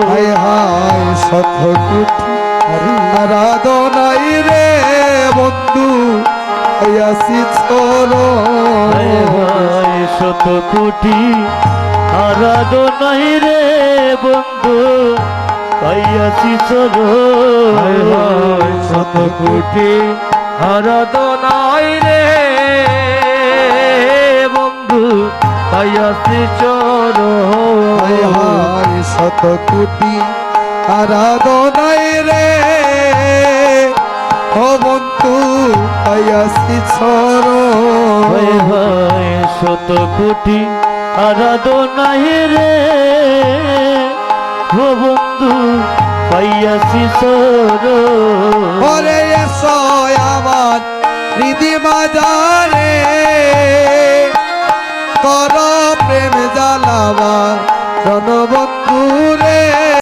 হায় হায় শত কোটি আরাধনাই রে বন্ধু আয়াসি হায় হায় শত কোটি আরাধনাই রে বন্ধু পাইয়াছি চরণ। হায় হায় শত কোটি আরাধনাই রে বন্ধু পাইয়াছি চরণ। হায় হায় শত কোটি আরাধনাই রে ও বন্ধু আয়াসি হায় হায় শত কোটি আরাধনাই রে ও বন্ধু পাইয়াছি চরণ। ওরে এসো আমার হৃদি মাজারে কর প্রেম জ্বালাবা রণবন্ধু